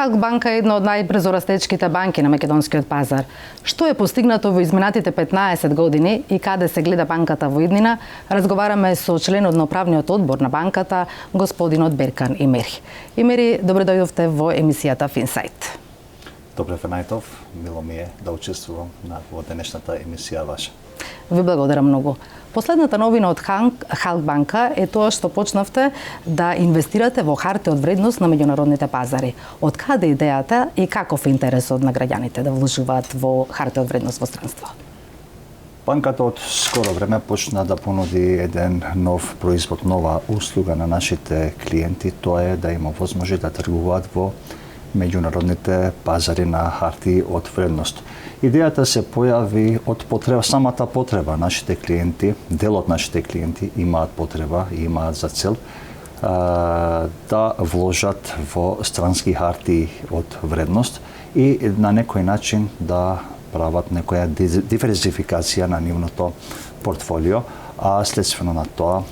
Халк банка е една од најбрзорастечките банки на македонскиот пазар. Што е постигнато во изминатите 15 години и каде се гледа банката во иднина, разговараме со членот на управниот одбор на банката, господинот Беркан Имери. Имери, добро дојдовте во емисијата Финсайт. Добре најдов, мило ми е да учествувам во денешната емисија ваша. Ви благодарам многу. Последната новина од Халк банка е тоа што почнавте да инвестирате во харти од вредност на меѓународните пазари. Од каде идејата и каков е интересот на граѓаните да вложуваат во харти од вредност во странство? Банката од скоро време почна да понуди еден нов производ, нова услуга на нашите клиенти. Тоа е да има возможност да тргуваат во меѓународните пазари на харти од вредност. Идејата се појави од самата потреба. Нашите клиенти, дел од нашите клиенти имаат потреба и имаат за цел да вложат во странски харти од вредност и на некој начин да прават некоја диверзификација на нивното портфолио, а следствено на тоа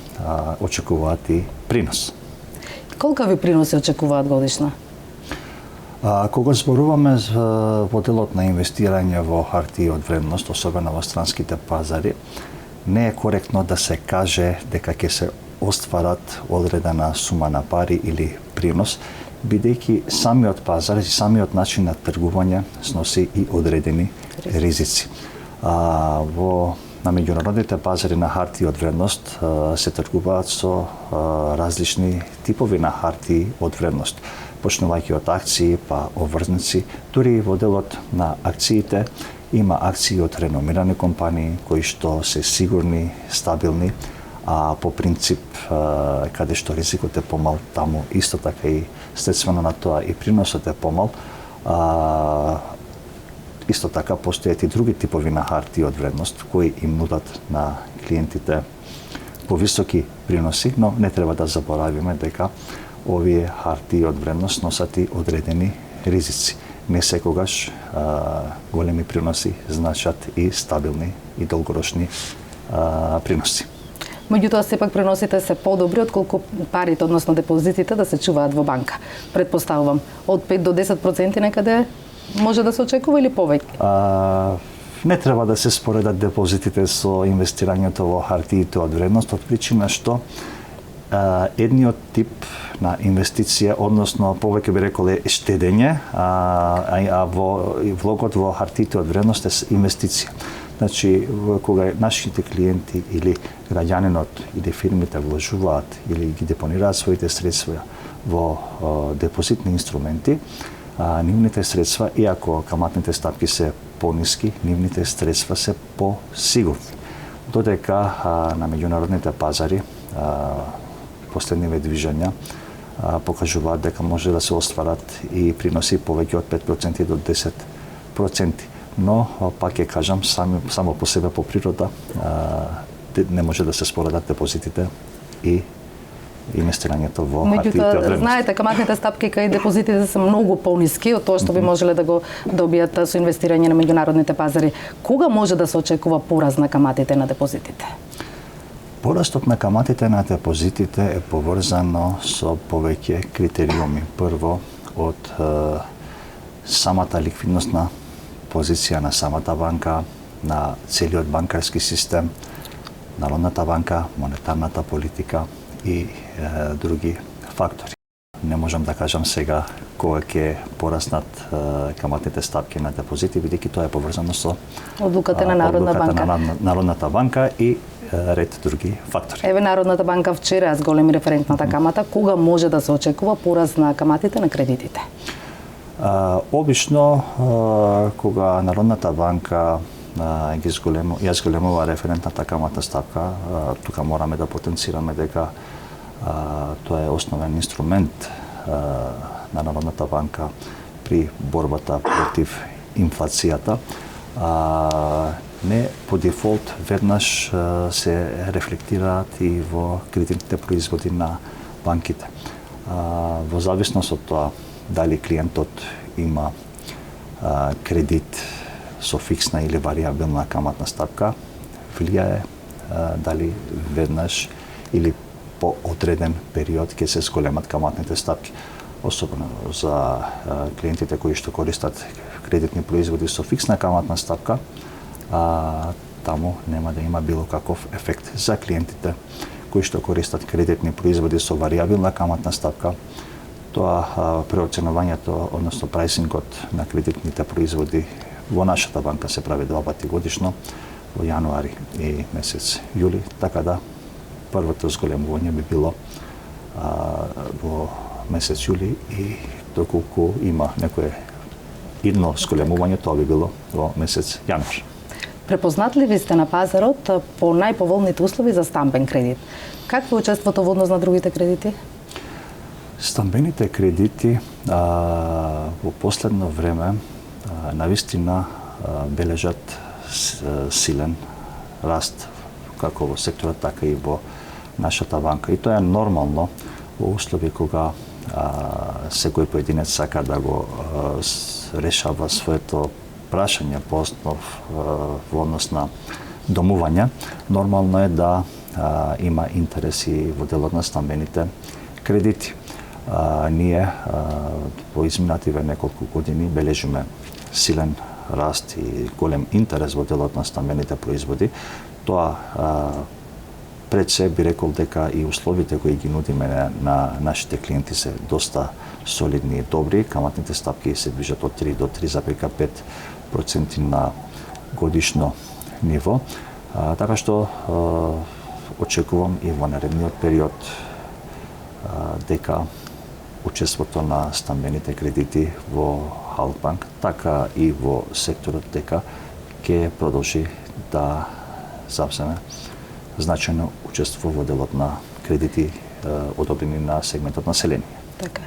очекуваат и принос. Колкави приноси очекуваат годишно? Кога зборуваме во делот на инвестирање во хартии од вредност, особено во странските пазари, не е коректно да се каже дека ќе се остварат одредена сума на пари или принос, бидејќи самиот пазар и самиот начин на тргување сноси и одредени ризици. На меѓународните пазари на хартии од вредност се тргуваат со различни типови на хартии од вредност, почнувајќи од акции, па обврзници, дури и во делот на акциите има акции од реномирани компании кои што се сигурни, стабилни, а по принцип каде што ризикот е помал, таму исто така и следствено на тоа и приносот е помал. Исто така постојат и други типови на хартии од вредност кои им нудат на клиентите повисоки приноси, но не треба да заборавиме дека овие хартии од вредност носат и одредени ризици. Не секогаш големи приноси значат и стабилни и долгорочни приноси. Меѓутоа, сепак преносите се подобри отколку парите, односно депозитите, да се чуваат во банка. Предпоставувам, од 5 до 10% некаде може да се очекува или повеќе? Не треба да се споредат депозитите со инвестирањето во хартиите од вредност, од причина што едниот тип на инвестиција, односно повеќе би рекол е штедење, а влогот во хартиите од вредност е инвестиција. Значи, кога нашите клиенти или граѓанинот или фирмите вложуваат или ги депонираат своите средства во депозитни инструменти, нивните средства, иако каматните стапки се пониски, нивните средства се посигурни. Додека на меѓународните пазари последниве движења покажуваат дека може да се остварат и приноси повеќе од 5% до 10%. Но, пак ќе кажам, само по себе по природа не може да се споредат депозитите и инвестирањето во хартиите од вредност. Знаете, каматните стапки кај депозитите се многу пониски од тоа што би можеле да го добијат со инвестирање на меѓународните пазари. Кога може да се очекува пораст на каматите на депозитите? Порастот на каматите на депозитите е поврзано со повеќе критериуми. Прво, од самата ликвидносна позиција на самата банка, на целиот банкарски систем, Народната банка, монетарната политика и други фактори. Не можам да кажам сега кога ќе пораснат каматните стапки на депозити, бидејќи тоа е поврзано со одлуката на Народната банка и ред други фактори. Еве, Народната банка вчера зголеми референтната камата. Кога може да се очекува пораст на каматите на кредитите? Обично, кога Народната банка ја зголемува референтната каматна стапка, тука мораме да потенцираме дека тоа е основен инструмент на Народната банка при борбата против инфлацијата. Не по дефолт веднаш се рефлектираат и во кредитните производи на банките. Во зависност од тоа дали клиентот има кредит со фиксна или варијабилна каматна стапка, влијае дали веднаш или по одреден период ќе се зголемат каматните стапки. особено за клиентите кои што користат кредитни производи со фиксна каматна стапка, таму нема да има било каков ефект. За клиентите кои што користат кредитни производи со варијабилна каматна стапка, тоа преоценувањето, односно прајсингот на кредитните производи во нашата банка се прави 2 пати годишно, во јануари и месец јули, така да првото зголемување би било во месец јули и доколку има некое идно зголемување, тоа би било во месец јануар. Препознатливи сте на пазарот по најповолните услови за стамбен кредит. Какво е учеството во однос на другите кредити? Стамбените кредити во последно време навистина бележат силен раст како во секторот, така и во нашата банка. И тоа е нормално во услови кога секој поединец сака да го решава своето прашање по основ во однос на домување. Нормално е да има интереси во делот на стамбените кредити. Ние во изминативе неколку години бележиме силен раст и голем интерес во делот на стамбените производи. Тоа пред се би рекол дека и условите кои ги нудиме на нашите клиенти се доста солидни и добри. Каматните стапки се движат од 3 до 3,5% на годишно ниво. Така што очекувам и во наредниот период дека учеството на стамбените кредити во Халкбанк, така и во секторот дека ќе продолжи да завземе значајно учество во делот на кредити одобрени на сегментот население. Така.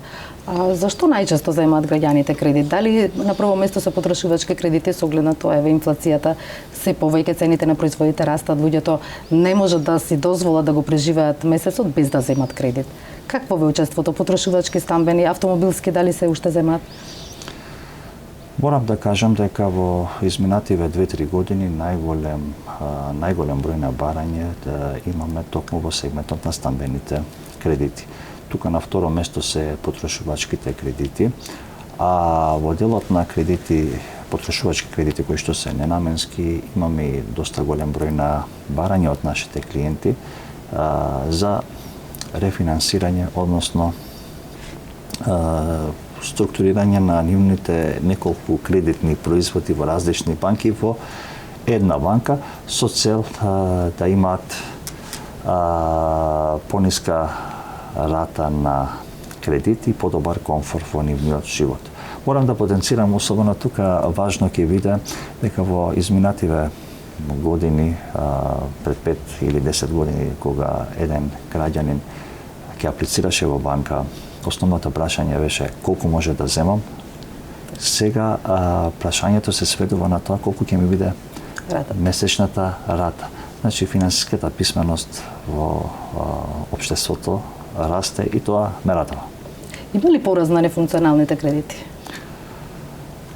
Зашто најчесто земаат граѓаните кредит? Дали на прво место се потрошувачки кредити со оглед на тоа еве инфлацијата, се повеќе цените на производите растат, луѓето не можат да си дозволат да го преживеат месецот без да земат кредит. Какво е учеството? Потрошувачки, стамбени, автомобилски, дали се уште земаат? Морам да кажам дека во изминативе 2-3 години најголем број на барање да имаме токму во сегментот на стамбените кредити. Тука на второ место се потрошувачките кредити, а во делот на кредити, потрошувачки кредити кои што се ненаменски, имаме и доста голем број на барање од нашите клиенти за рефинансирање, односно структурирање на нивните неколку кредитни производи во различни банки во една банка со цел да имаат пониска рата на кредити и подобар комфорт во нивниот живот. Морам да потенцирам, особено тука важно ќе биде дека во изминативе години, пред 5 или 10 години, кога еден граѓанин ќе аплицираше во банка, основното прашање беше колку може да земам. Сега прашањето се сведува на тоа колку ќе ми биде месечната рата. Значи финансиската писменост во општеството расте и тоа ме радува. Има ли пораз на нефункционалните кредити?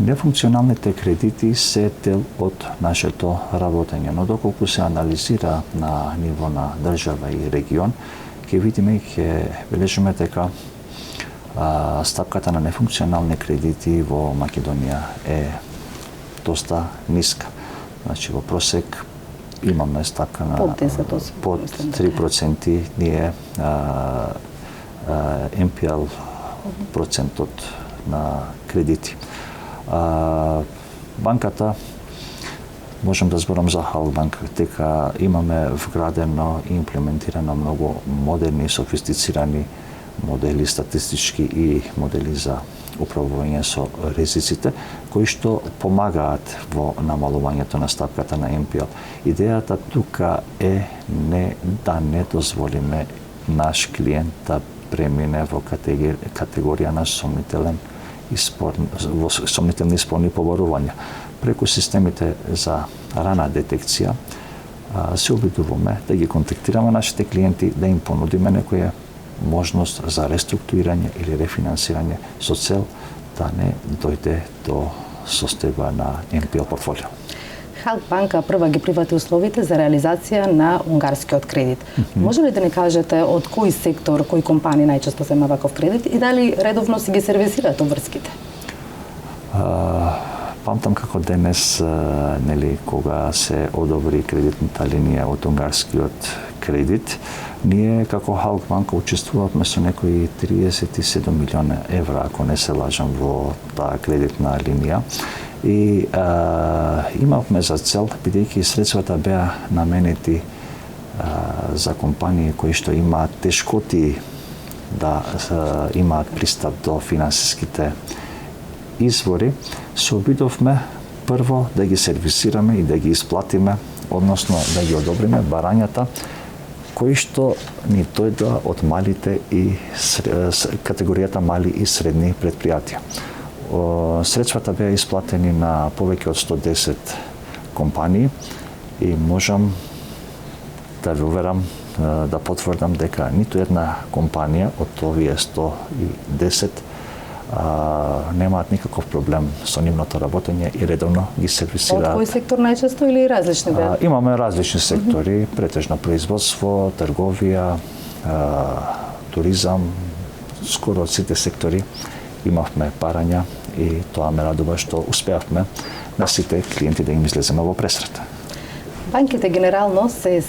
Нефункционалните кредити се дел од нашето работење, но доколку се анализира на ниво на држава и регион, ќе видиме и ќе бележиме дека стапката на нефункционални кредити во Македонија е доста ниска. Значи во просек имаме стапка на под 3%, ние NPL процентот на кредити. Банката, можам да зборам за Халкбанк, дека имаме вградено и имплементирано многу модерни и софистицирани модели статистички и модели за управување со ризиците, кои што помагаат во намалувањето на стапката на NPL. Идејата тука е да не дозволиме наш клиент да премине во категорија на сомнителни и спорни побарувања. Преку системите за рана детекција се обидуваме да ги контактираме нашите клиенти, да им понудиме некоја можност за реструктурирање или рефинансирање со цел да не дојде до состојба на NPL портфолио. Халк банка прва ги прифати условите за реализација на унгарскиот кредит. Може ли да ни кажете од кој сектор, кои компании најчесто зема ваков кредит и дали редовно си ги сервисираат обврските? Памтам како денес, нели, кога се одобри кредитната линија од унгарскиот кредит, ние како Халк банка учествувавме со некои 37 милиона евра, ако не се лажам, во таа кредитна линија. И имавме за цел, бидејќи средствата беа наменети за компании кои што имаат тешкоти да имаат пристап до финансиските извори, се обидовме прво да ги сервисираме и да ги исплатиме, односно да ги одобриме барањата кои што ни дојдоа од малите и категоријата мали и средни предпријатија. Средствата беа исплатени на повеќе од 110 компании и можам да ве уверам, да потврдам дека ниту една компанија од овие 110 немаат никаков проблем со нивното работење и редовно ги сервисираат. Од кој сектор најчесто или различни беа? Имаме различни сектори, претежно производство, трговија, туризам, скоро од сите сектори имавме парања и тоа ме радува што успеавме на сите клиенти да им излеземе во пресрета. Банките генерално се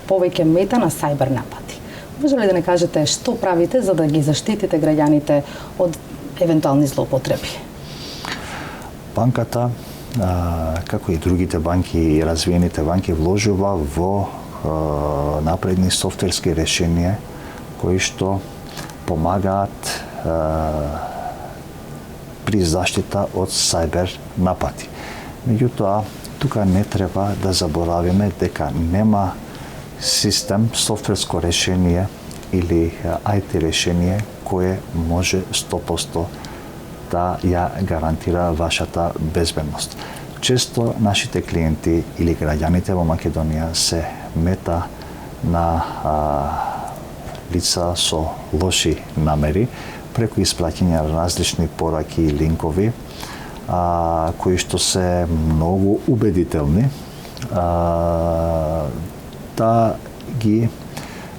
повеќе мета на сајбер напади. Може ли да не кажете што правите за да ги заштитите граѓаните од евентуални злоупотреби? Банката, како и другите банки и развиените банки, вложува во напредни софтверски решенија кои што помагаат при заштита од сајбер напади. Меѓутоа, тука не треба да заборавиме дека нема систем, софтверско решение или IT решение кое може 100% да ја гарантира вашата безбедност. Често нашите клиенти или граѓаните во Македонија се мета на лица со лоши намери преку испраќање на различни пораки и линкови кои што се многу убедителни да ги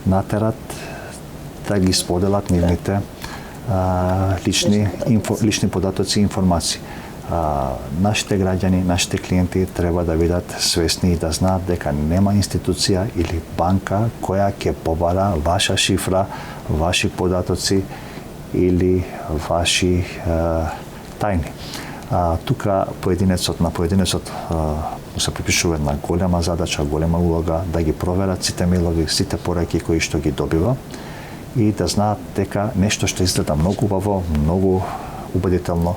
натерат да ги споделат нивните лични податоци и информации. Нашите граѓани, нашите клиенти треба да бидат свесни и да знаат дека нема институција или банка која ќе побара ваша шифра, ваши податоци или ваши тајни. Тука поединецот се припишува една голема задача, голема улога да ги проверат сите мејлови, сите пораки кои што ги добива и да знаат дека нешто што изгледа многу убаво, многу убедително,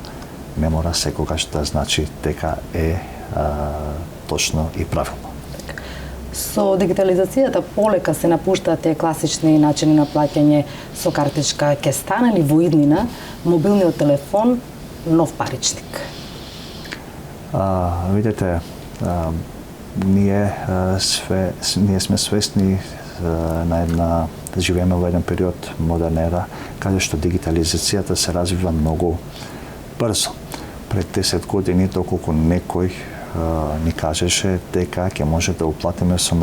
не мора секогаш да значи дека е точно и правилно. Со дигитализацијата полека се напуштаат тие класични начини на плаќање со картичка. Ќе стане ли во иднина мобилниот телефон нов паричник? Видете, ние сме свесни да живееме во еден период, модерна ера, каде што дигитализацијата се развива многу брзо. Пред 10 години, доколку некој ни кажеше дека ќе може да уплатиме со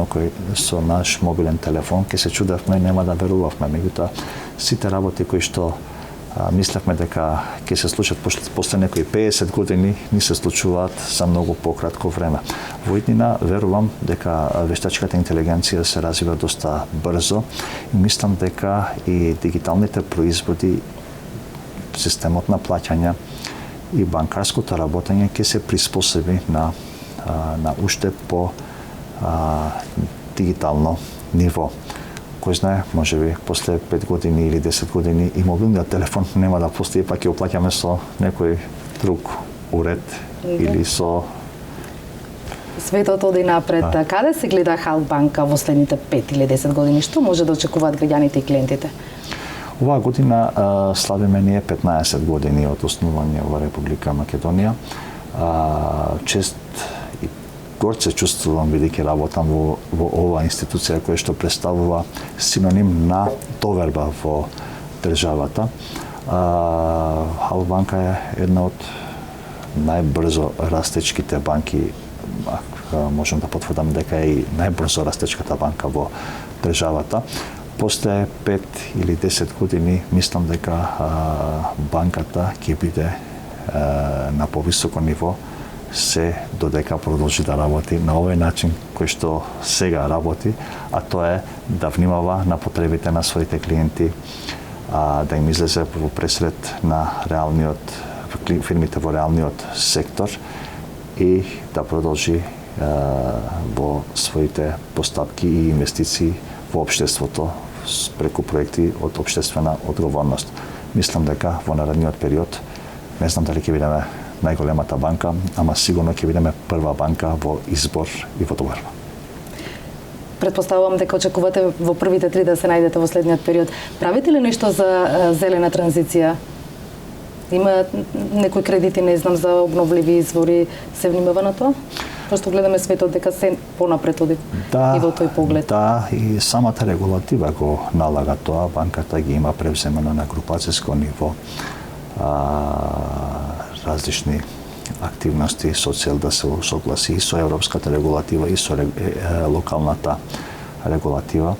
наш мобилен телефон, ќе се чудевме, нема да верувавме. Меѓутоа, сите работи кои што мислевме дека ќе се случат после некои 50 години, ни се случуваат за многу пократко време. Во иднина верувам дека вештачката интелигенција се развива доста брзо и мислам дека и дигиталните производи, системот на плаќања и банкарското работење ќе се приспособи на уште по дигитално ниво. Кој знае, можеби после 5 години или 10 години и мобилниот телефон нема да постои, па ќе оплаќаме со некој друг уред или со... Светот оди напред. Каде се гледа Халк банка во следните 5 или 10 години? Што може да очекуваат граѓаните и клиентите? Оваа година славиме ние 15 години од основање во Република Македонија. Чест и горд се чувствувам бидејќи работам во оваа институција која што представува синоним на доверба во државата. Халк банка е една од најбрзо растечките банки, можам да потврдам дека е и најбрзо растечката банка во државата. После 5 или 10 години мислам дека банката ќе биде на повисоко ниво се додека продолжи да работи на овој начин кој што сега работи, а тоа е да внимава на потребите на своите клиенти, да им излезе во пресред на фирмите во реалниот сектор и да продолжи во своите постапки и инвестиции во општеството преку проекти од општествена одговорност. Мислам дека во наредниот период, не знам дали ќе бидеме најголемата банка, ама сигурно ќе бидеме прва банка во избор и во доверба. Предпоставувам дека очекувате во првите 3 да се најдете во следниот период. Правите ли нешто за зелена транзиција? Има некои кредити, не знам, за обновливи извори, се внимава на тоа? Пошто гледаме светот дека се понапред оди и во тој поглед. Да, и самата регулатива го налага тоа. Банката ги има превземено на групацијско ниво различни активности со цел да се согласи и со европската регулатива и со локалната регулатива.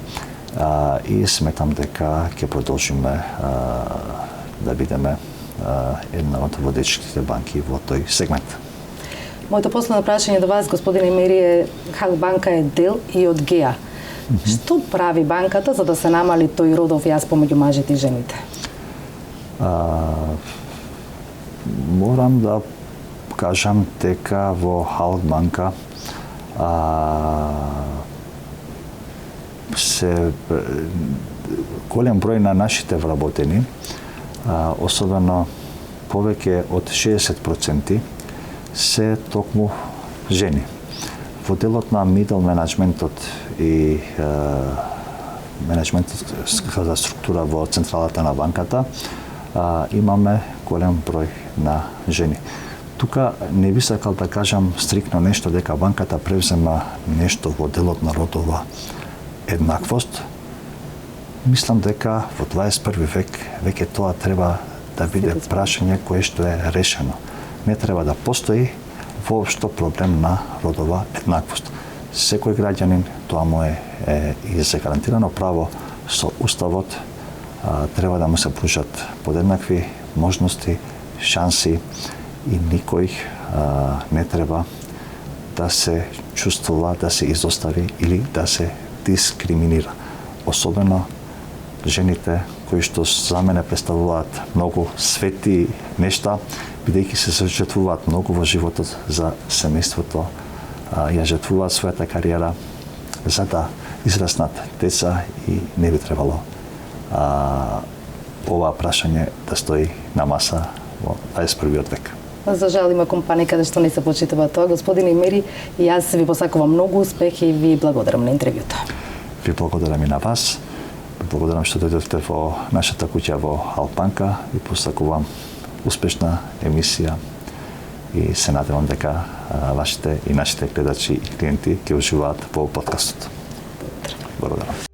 И сметам дека ќе продолжиме да бидеме една од водечките банки во тој сегмент. Моето последно прашање до вас, господине Емири, е Халкбанка е дел и од ГЕА. Што прави банката за да се намали тој родов јас помеѓу мажите и жените? Морам да кажам дека во Халкбанка се голем број на нашите вработени, особено повеќе од 60% се токму жени. Во делот на мидл менеджментот и менеджментската структура во централата на банката имаме голем број на жени. Тука не би сакал да кажам стрикно нешто дека банката превзема нешто во делот на родова еднаквост. Мислам дека во 21 век веќе тоа треба да биде прашање кое што е решено. Не треба да постои воопшто проблем на родова еднаквост. Секој граѓанин, тоа му е и загарантирано право со уставот, треба да му се пружат подеднакви можности, шанси и никој не треба да се чувствува, да се изостави или да се дискриминира. Особено жените кои што за мене представуваат многу свети нешта, бидејќи се жртвуваат многу во животот за семејството, ја жртвуваат својата кариера за да израснат деца и не би требало ова прашање да стои на маса во 21 век. За жал има компании каде што не се почитува тоа. Господин Емири, и јас ви посакувам многу успех и ви благодарам на интервјуто. Ви благодарам и на вас. Благодарам што дојдовте во нашата куќа во Халкбанка и посакувам успешна емисија и се надевам дека вашите и нашите гледачи и клиенти ќе уживаат во подкастот. Благодарам.